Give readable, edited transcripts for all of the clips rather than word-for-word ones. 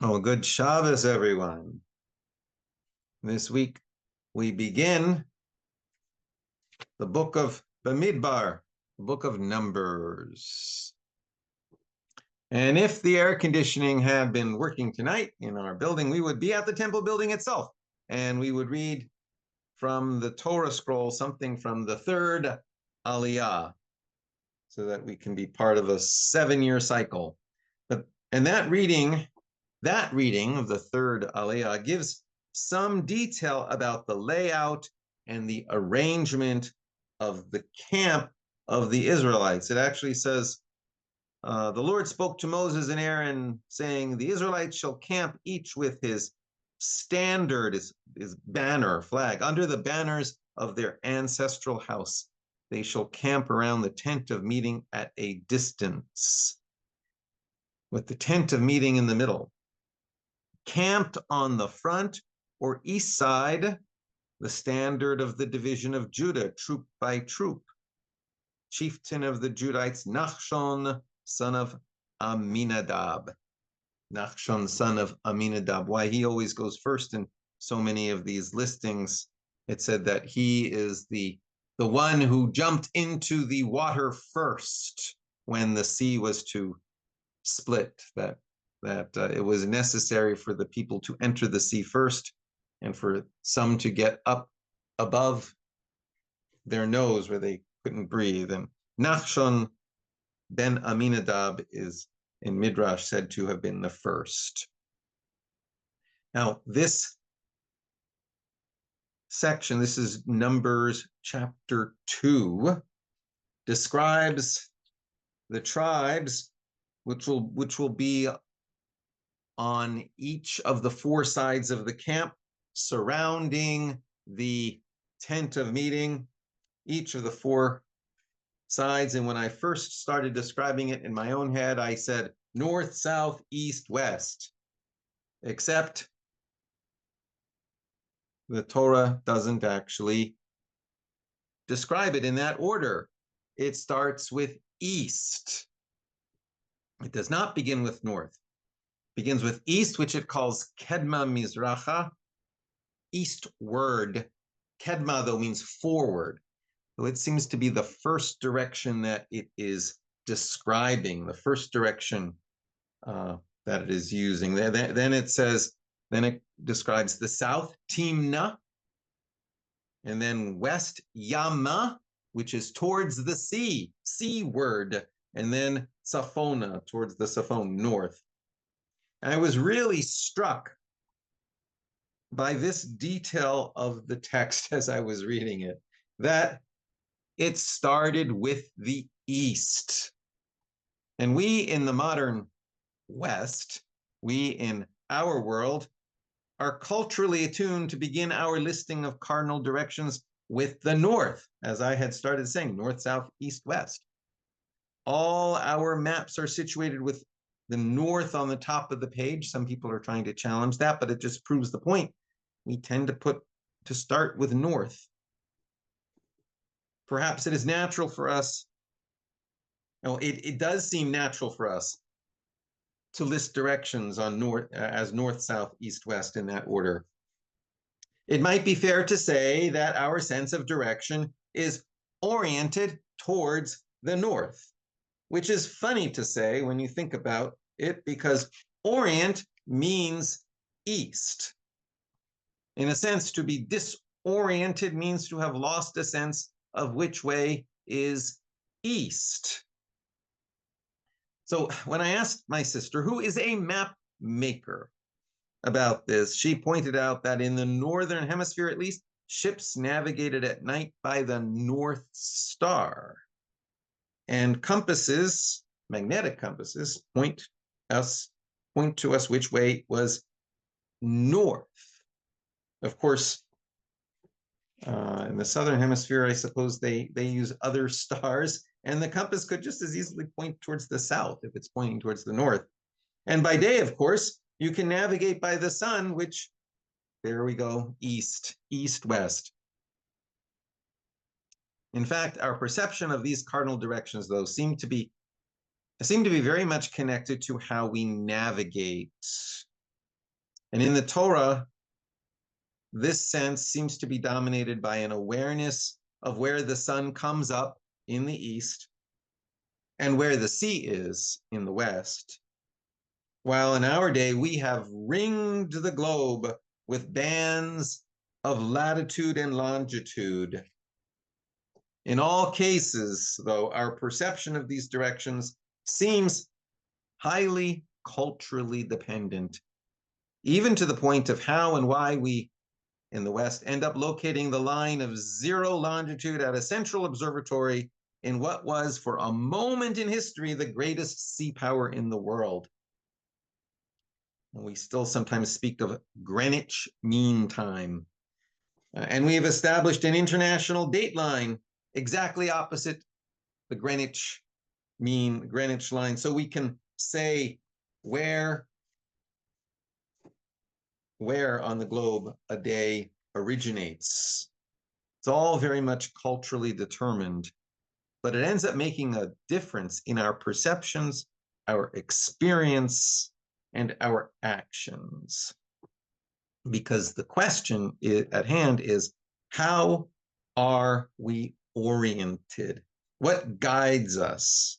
Oh, good Shabbos, everyone. This week we begin the book of Bamidbar, the book of Numbers. And if the air conditioning had been working tonight in our building, we would be at the temple building itself. And we would read from the Torah scroll something from the third Aliyah, so that we can be part of a 7-year cycle. And that reading of the third Aliyah gives some detail about the layout and the arrangement of the camp of the Israelites. It actually says, the Lord spoke to Moses and Aaron, saying, the Israelites shall camp each with his standard, his banner, flag, under the banners of their ancestral house. They shall camp around the tent of meeting at a distance, with the tent of meeting in the middle. Camped on the front or east side, the standard of the division of Judah, troop by troop. Chieftain of the Judites, Nachshon, son of Aminadab. Nachshon, son of Aminadab. Why he always goes first in so many of these listings. It said that he is the one who jumped into the water first when the sea was to split, that it was necessary for the people to enter the sea first and for some to get up above their nose where they couldn't breathe. And Nachshon ben Aminadab is in Midrash said to have been the first. Now, this section, this is Numbers chapter 2, describes the tribes which will be on each of the 4 sides of the camp surrounding the tent of meeting, each of the 4 sides. And when I first started describing it in my own head, I said north, south, east, west, except the Torah doesn't actually describe it in that order. It starts with east. It does not begin with north. It begins with east, which it calls Kedma Mizracha, eastward. Kedma, though, means forward. So it seems to be the first direction that it is describing, the first direction that it is using. Then it describes the south, Timna, and then west, Yama, which is towards the sea, seaward, and then Safona, towards the Safon, north. And I was really struck by this detail of the text as I was reading it, that it started with the east. And we in the modern West, we in our world, are culturally attuned to begin our listing of cardinal directions with the north, as I had started saying, north, south, east, west. All our maps are situated with the north on the top of the page. Some people are trying to challenge that, but it just proves the point. We tend to start with north. Perhaps it is natural for us, it does seem natural for us to list directions on north as north, south, east, west in that order. It might be fair to say that our sense of direction is oriented towards the north, which is funny to say when you think about it, because orient means east. In a sense, to be disoriented means to have lost a sense of which way is east. So when I asked my sister, who is a map maker, about this, she pointed out that in the northern hemisphere, at least, ships navigated at night by the North Star. And compasses, magnetic compasses, point to us which way was north. Of course, in the southern hemisphere, I suppose they use other stars, and the compass could just as easily point towards the south if it's pointing towards the north. And by day, of course, you can navigate by the sun, which, there we go, east, west. In fact, our perception of these cardinal directions, though, seem to be very much connected to how we navigate And in the Torah, this sense seems to be dominated by an awareness of where the sun comes up in the east and where the sea is in the west. While in our day, we have ringed the globe with bands of latitude and longitude. In all cases, though, our perception of these directions seems highly culturally dependent, even to the point of how and why we in the West end up locating the line of zero longitude at a central observatory in what was, for a moment in history, the greatest sea power in the world. And we still sometimes speak of Greenwich Mean Time. And we have established an international dateline exactly opposite the Greenwich line. So we can say where on the globe a day originates. It's all very much culturally determined, but it ends up making a difference in our perceptions, our experience, and our actions. Because the question at hand is, how are we oriented? What guides us?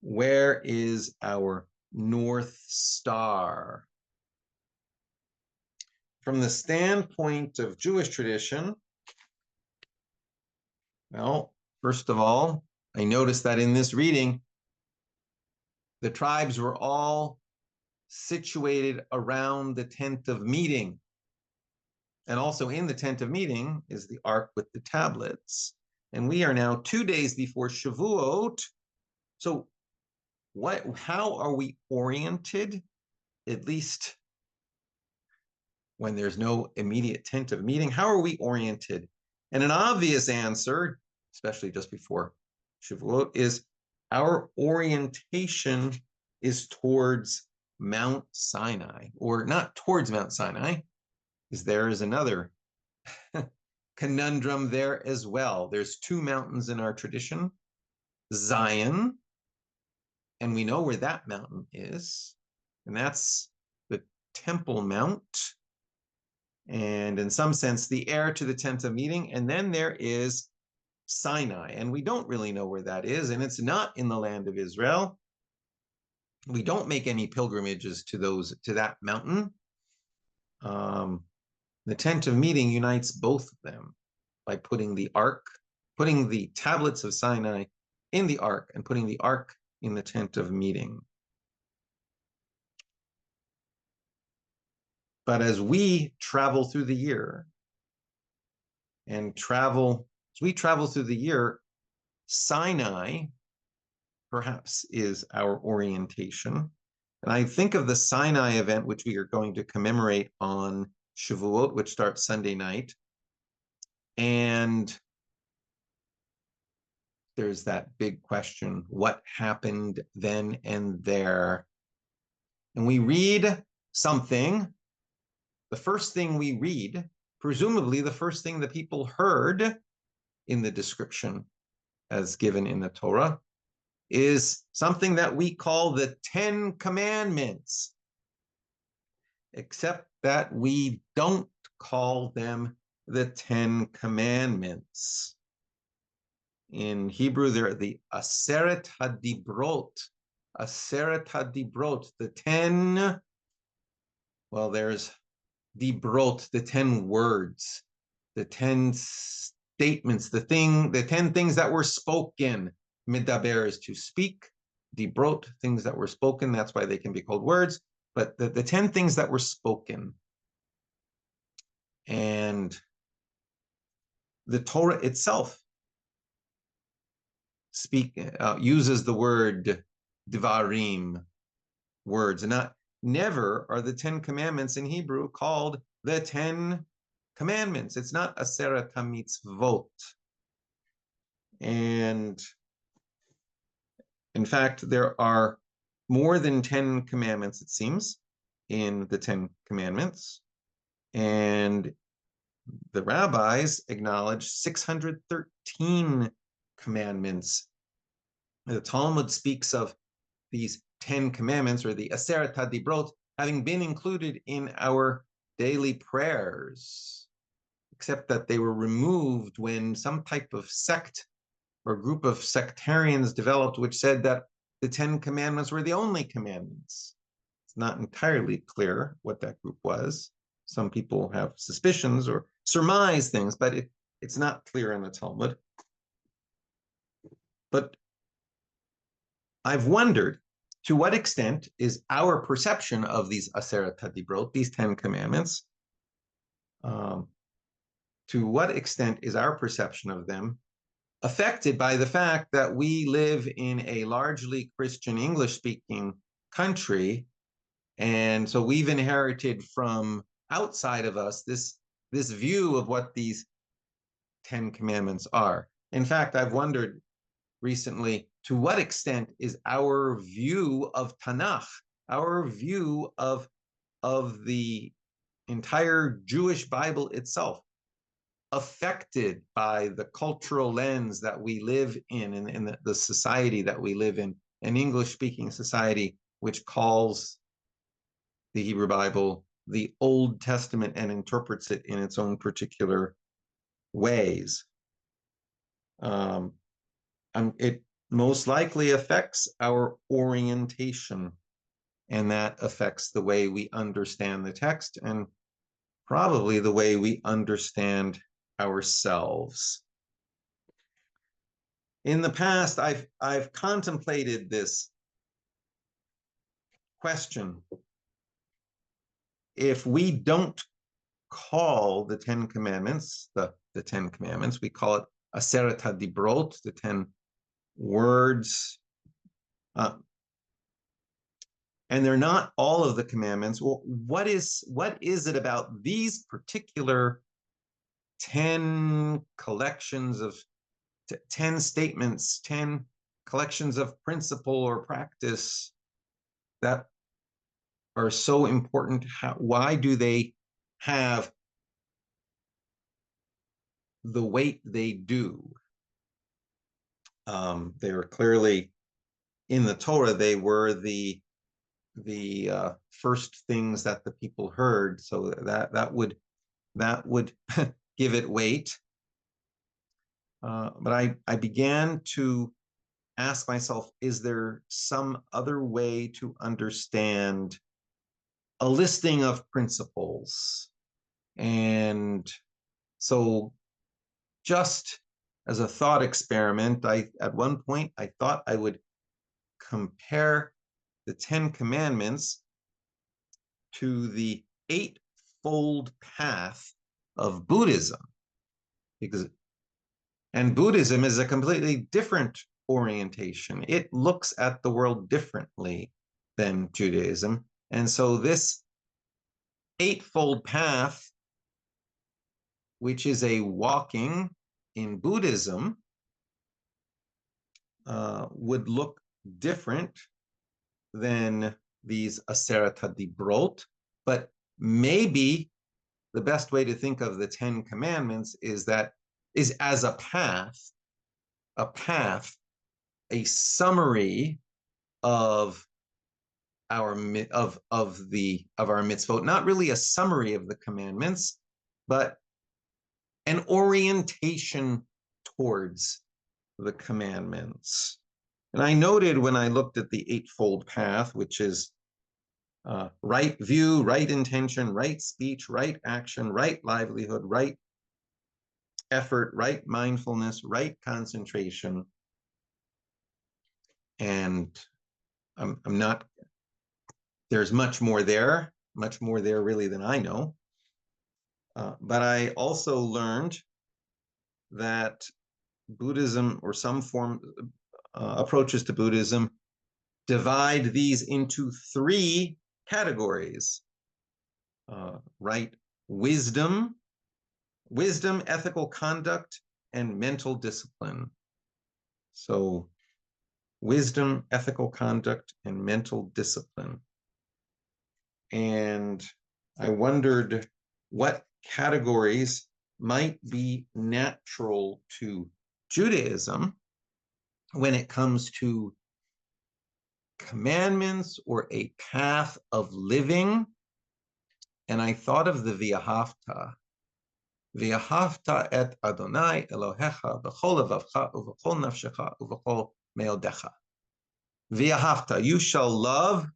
Where is our North Star? From the standpoint of Jewish tradition, well, first of all, I noticed that in this reading, the tribes were all situated around the tent of meeting. And also in the tent of meeting is the ark with the tablets. And we are now 2 days before Shavuot. So how are we oriented, at least when there's no immediate tent of meeting? How are we oriented? And an obvious answer, especially just before Shavuot, is our orientation is towards Mount Sinai, or not towards Mount Sinai, because there is another conundrum there as well. There's 2 mountains in our tradition, Zion, and we know where that mountain is, and that's the Temple Mount, and in some sense, the heir to the tent of meeting. And then there is Sinai, and we don't really know where that is, and it's not in the land of Israel. We don't make any pilgrimages to that mountain. The tent of meeting unites both of them by putting the tablets of Sinai in the ark and putting the ark in the tent of meeting. But as we travel through the year, Sinai perhaps is our orientation. And I think of the Sinai event, which we are going to commemorate on Shavuot, which starts Sunday night. And there's that big question, what happened then and there? And we read something. The first thing we read, presumably the first thing the people heard in the description as given in the Torah, is something that we call the 10 Commandments, except that we don't call them the 10 Commandments. In Hebrew, they're the Aseret HaDibrot. Aseret HaDibrot, the 10, well, there's Dibrot, the 10 words, the 10 statements, the 10 things that were spoken. Medaber is to speak. Dibrot, things that were spoken. That's why they can be called words. But the 10 things that were spoken. And the Torah itself uses the word Devarim, words. And never are the 10 commandments in Hebrew called the 10 commandments. It's not Aseret HaMitzvot. And in fact, there are more than 10 commandments, it seems, in the 10 commandments. And the rabbis acknowledge 613 commandments. The Talmud speaks of these 10 commandments, or the Aseret HaDibrot, having been included in our daily prayers, except that they were removed when some type of sect or group of sectarians developed, which said that the 10 commandments were the only commandments. It's not entirely clear what that group was. Some people have suspicions or surmise things, but it's not clear in the Talmud. But I've wondered, to what extent is our perception of these Aseret HaDibrot, these 10 commandments, to what extent is our perception of them affected by the fact that we live in a largely Christian English-speaking country, and so we've inherited from outside of us this view of what these 10 commandments are. In fact, I've wondered recently, to what extent is our view of Tanakh, our view of the entire Jewish Bible itself, affected by the cultural lens that we live in the society that we live in, an English-speaking society which calls the Hebrew Bible the Old Testament and interprets it in its own particular ways. It most likely affects our orientation, and that affects the way we understand the text and probably the way we understand ourselves. In the past, I've contemplated this question. If we don't call the 10 commandments the 10 commandments, we call it Aseret HaDibrot, the 10 words, and they're not all of the commandments. Well, what is it about these particular 10 collections of 10 statements, 10 collections of principle or practice that are so important? Why do they have the weight they do? They were clearly in the Torah. They were the first things that the people heard, so that would give it weight. But I began to ask myself, is there some other way to understand a listing of principles? And so, just as a thought experiment, at one point I thought I would compare the 10 commandments to the eightfold path of Buddhism, and Buddhism is a completely different orientation. It looks at the world differently than Judaism. And so this eightfold path, which is a walking in Buddhism, would look different than these Aseret HaDibrot, but maybe the best way to think of the 10 commandments is as a path, a summary of our mitzvot, not really a summary of the commandments, but an orientation towards the commandments. And I noted when I looked at the eightfold path, which is right view, right intention, right speech, right action, right livelihood, right effort, right mindfulness, right concentration. And I'm not, there's much more there really than I know. But I also learned that Buddhism, or some form approaches to Buddhism, divide these into 3 categories: right wisdom, ethical conduct, and mental discipline. So wisdom, ethical conduct, and mental discipline. And I wondered what categories might be natural to Judaism when it comes to commandments or a path of living. And I thought of the V'ahavta. V'ahavta et Adonai Elohecha b'chol levavcha uv'chol nafshecha uv'chol meodecha. V'ahavta, you shall love,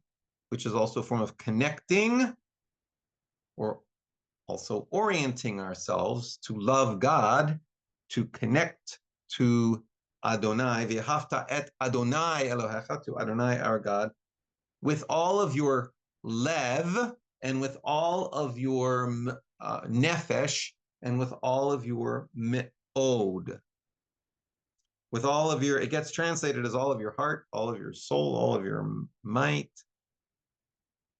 which is also a form of connecting or also orienting ourselves to love God, to connect to Adonai, v'ahavta et Adonai Elohecha, to Adonai our God, with all of your lev and with all of your nefesh and with all of your me'od. With all of your, it gets translated as all of your heart, all of your soul, all of your might.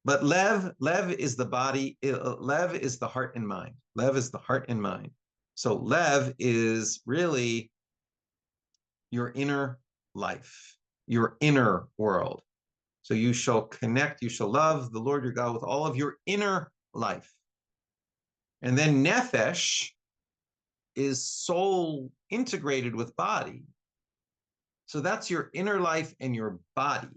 But lev is the body, lev is the heart and mind. Lev is the heart and mind. So lev is really your inner life, your inner world. So you shall connect, you shall love the Lord your God with all of your inner life. And then nefesh is soul integrated with body. So that's your inner life and your body.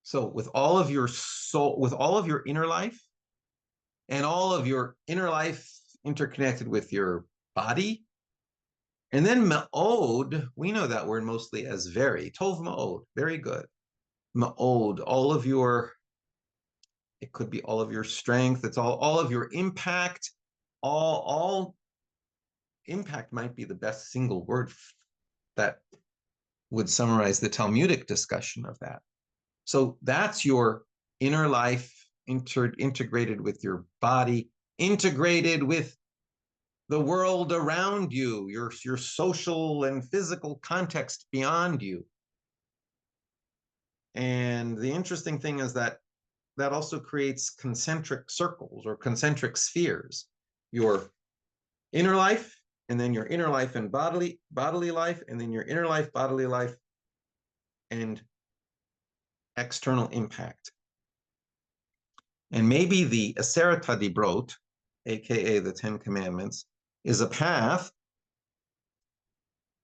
So with all of your soul, with all of your inner life and all of your inner life interconnected with your body. And then ma'od, we know that word mostly as very. Tov ma'od, very good. Ma'od, all of your, it could be all of your strength, it's all of your impact, all impact might be the best single word that would summarize the Talmudic discussion of that. So that's your inner life integrated with your body, integrated with the world around you, your social and physical context beyond you. And the interesting thing is that that also creates concentric circles or concentric spheres. Your inner life, and then your inner life and bodily life, and then your inner life, bodily life, and external impact. And maybe the Aseret HaDibrot, aka the 10 Commandments, is a path.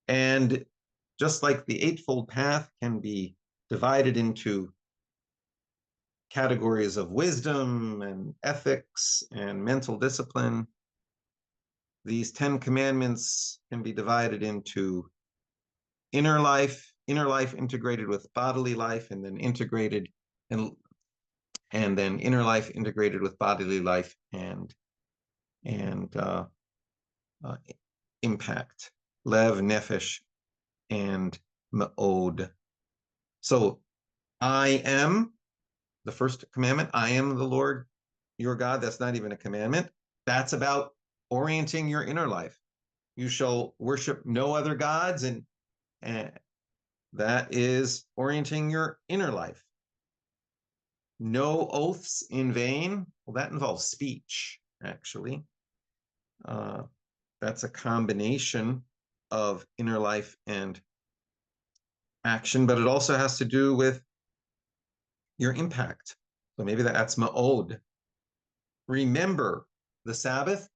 And just like the Eightfold Path can be divided into categories of wisdom and ethics and mental discipline, these 10 Commandments can be divided into inner life integrated with bodily life, and then integrated and then inner life integrated with bodily life and impact, lev, nefesh, and ma'od. So I am, the first commandment, I am the Lord your God. That's not even a commandment. That's about orienting your inner life. You shall worship no other gods, and that is orienting your inner life. No oaths in vain. Well, that involves speech, actually. That's a combination of inner life and action, but it also has to do with your impact. So maybe that's ma'od. Remember the Sabbath.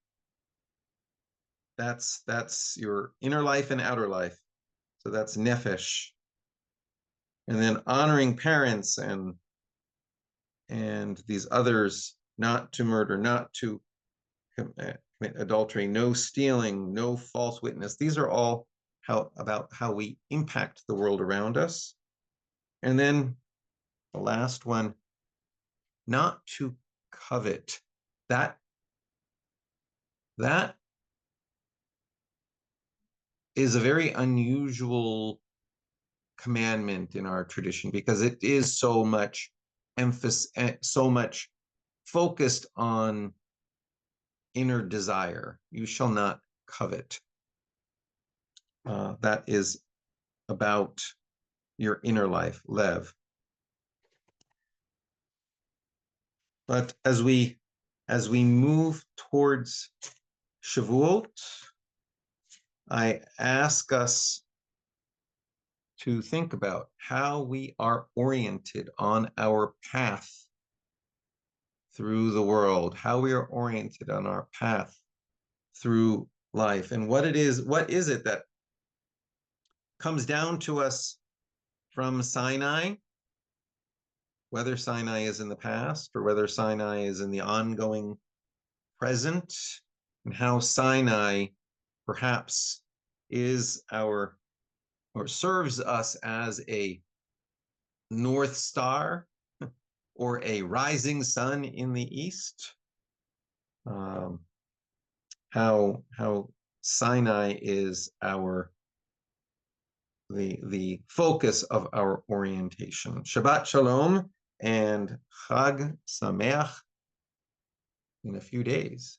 That's your inner life and outer life. So that's nefesh. And then honoring parents and these others, not to murder, not to commit adultery, no stealing, no false witness. These are all about how we impact the world around us. And then the last one, not to covet. That is a very unusual commandment in our tradition because it is so much emphasis, so much focused on inner desire. You shall not covet. That is about your inner life, lev. But as we move towards Shavuot, I ask us to think about how we are oriented on our path through the world, how we are oriented on our path through life, and what is it that comes down to us from Sinai, whether Sinai is in the past or whether Sinai is in the ongoing present, and how Sinai perhaps is our, or serves us as a North Star or a rising sun in the east. How Sinai is the focus of our orientation. Shabbat Shalom and Chag Sameach in a few days.